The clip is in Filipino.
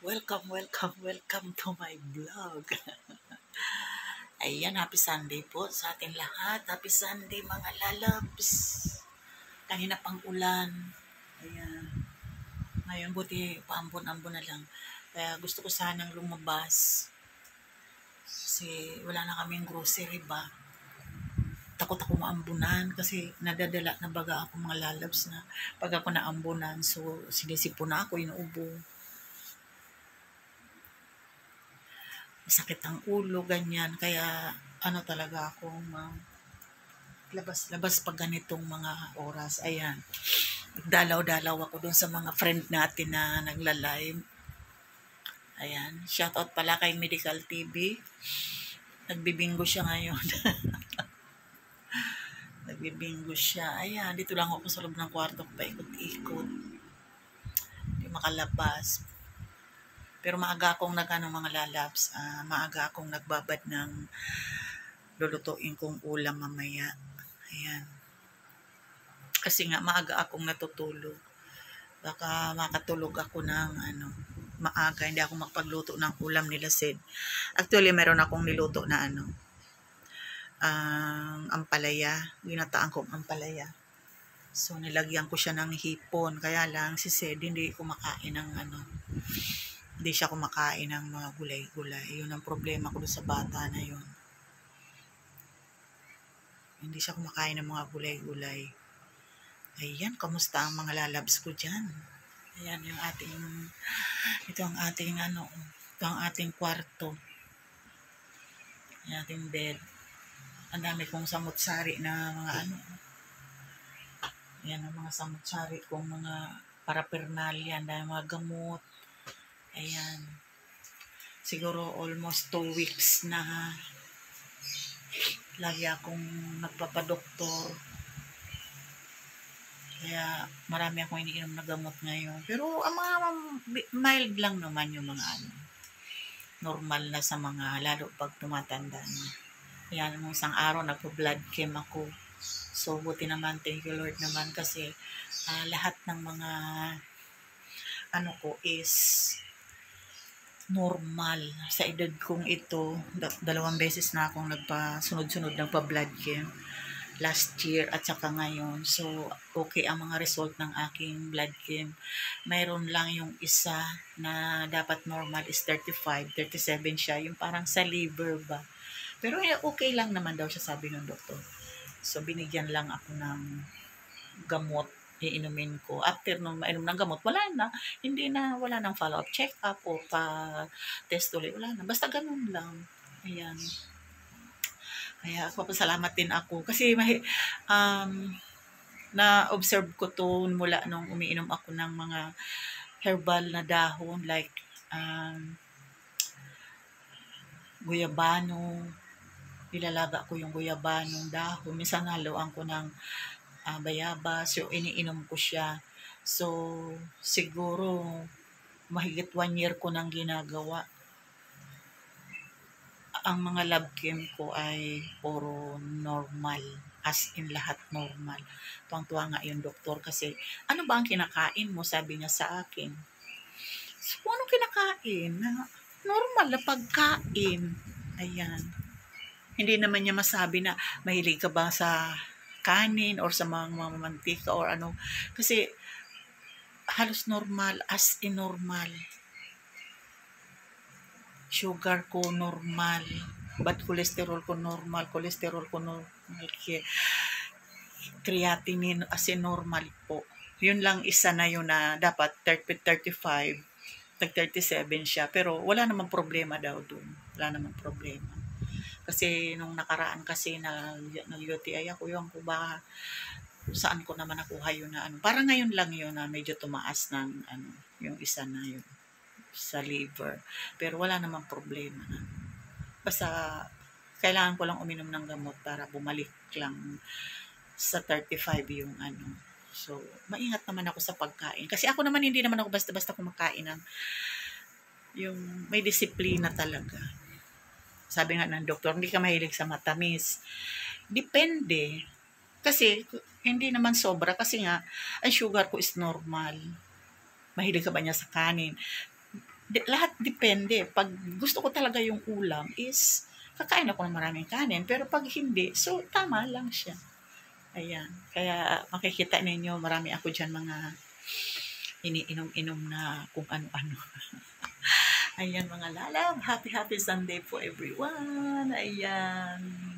Welcome to my vlog. Ayan, happy Sunday po sa ating lahat. Happy Sunday mga lalabs. Kanina pang ulan. Ayan. Ngayon buti paambon-ambon na lang. Kaya gusto ko sanang lumabas. Kasi wala na kaming grocery ba. Takot ako maambunan kasi nadadala na baga ako mga lalabs na pag ako naambunan. So sinisipon na ako, inuubo. Sakit ang ulo, ganyan. Kaya, talaga akong labas pag ganitong mga oras. Ayan. Dalaw-dalaw ako dun sa mga friend natin na nagla-live. Ayan. Shoutout pala kay Medical TV. Nagbibingo siya ngayon. Nagbibingo siya. Ayan. Dito lang ako sa loob ng kwarto ko, paikot-ikot. Hindi makalabas. Pero maaga akong mga lalabs, maaga akong nagbabad ng lulutuin kong ulam mamaya. Ayan. Kasi nga maaga akong natutulog. Baka makatulog ako ng maaga, hindi ako makapagluto ng ulam nila Sid. Actually, meron akong niluto na ampalaya, ginataan kong ampalaya. So nilagyan ko siya ng hipon, kaya lang si Sid hindi kumakain ng hindi siya kumakain ng mga gulay-gulay. Yun ang problema ko sa bata na yun. Hindi siya kumakain ng mga gulay-gulay. Ayan, kamusta ang mga lalabs ko dyan? Ayan, ito ang ating kwarto. Ang ating bed. Ang dami kong samut-sari na mga Ayan, ang mga samut-sari kong mga paraphernalia, ang mga gamot. Ayan. Siguro almost 2 weeks na lagi akong nagpapadoktor. Kaya marami akong iniinom na gamot ngayon. Pero ang mga mild lang naman yung mga normal na sa mga, lalo pag tumatanda na. Ayan, nung isang araw nagpa-blood chem ako. So buti naman, thank you Lord naman kasi lahat ng mga ko is normal. Sa edad kong ito, 2 beses na akong nagpa-sunod-sunod nagpa-blood chem last year at saka ngayon. So, okay ang mga result ng aking blood chem. Mayroon lang yung isa na dapat normal is 35, 37 siya. Yung parang sa liver ba. Pero okay lang naman daw siya, sabi ng doktor. So, binigyan lang ako ng gamot iinumin ko. After nung mainom ng gamot, wala nang follow-up check-up o pa-test ulit. Wala na. Basta ganun lang. Ayan. Kaya papasalamat din ako. Kasi na-observe ko to mula nung umiinom ako ng mga herbal na dahon like guyabano. Nilalaga ko yung guyabanong dahon. Minsan haluan ko ng bayabas, so iniinom ko siya. So, siguro mahigit 1 year ko nang ginagawa. Ang mga lab chem ko ay puro normal. As in lahat normal. Tuwang-tuwa nga yung doktor kasi, ano ba ang kinakain mo? Sabi niya sa akin. So, ano kinakain? Normal na pagkain. Ayan. Hindi naman niya masabi na mahilig ka ba sa kanin or sa mga mantika or ano. Kasi halos normal, as in normal. Sugar ko normal. Bad cholesterol ko normal. Creatinine as in normal po. Yun lang isa na yun na dapat 35. Nag-37 siya. Pero wala namang problema daw dun. Wala namang problema. Kasi nung nakaraan kasi nag-UTI ako, yung ko ba saan ko naman nakuha yun na Parang ngayon lang yun na medyo tumaas ng yung isa na yun sa liver. Pero wala namang problema na. Basta kailangan ko lang uminom ng gamot para bumalik lang sa 35 yung So, maingat naman ako sa pagkain. Kasi ako naman hindi naman ako basta-basta kumakain ng yung may disiplina talaga. Sabi nga ng doktor, hindi ka mahilig sa matamis. Depende. Kasi, hindi naman sobra. Kasi nga, ang sugar ko is normal. Mahilig ka ba niya sa kanin? lahat depende. Pag gusto ko talaga yung ulam is kakain ako ng maraming kanin. Pero pag hindi, so tama lang siya. Ayan. Kaya makikita ninyo, marami ako dyan mga iniinom-inom na kung ano-ano. Ayan mga lalab. Happy Sunday po everyone. Ayan.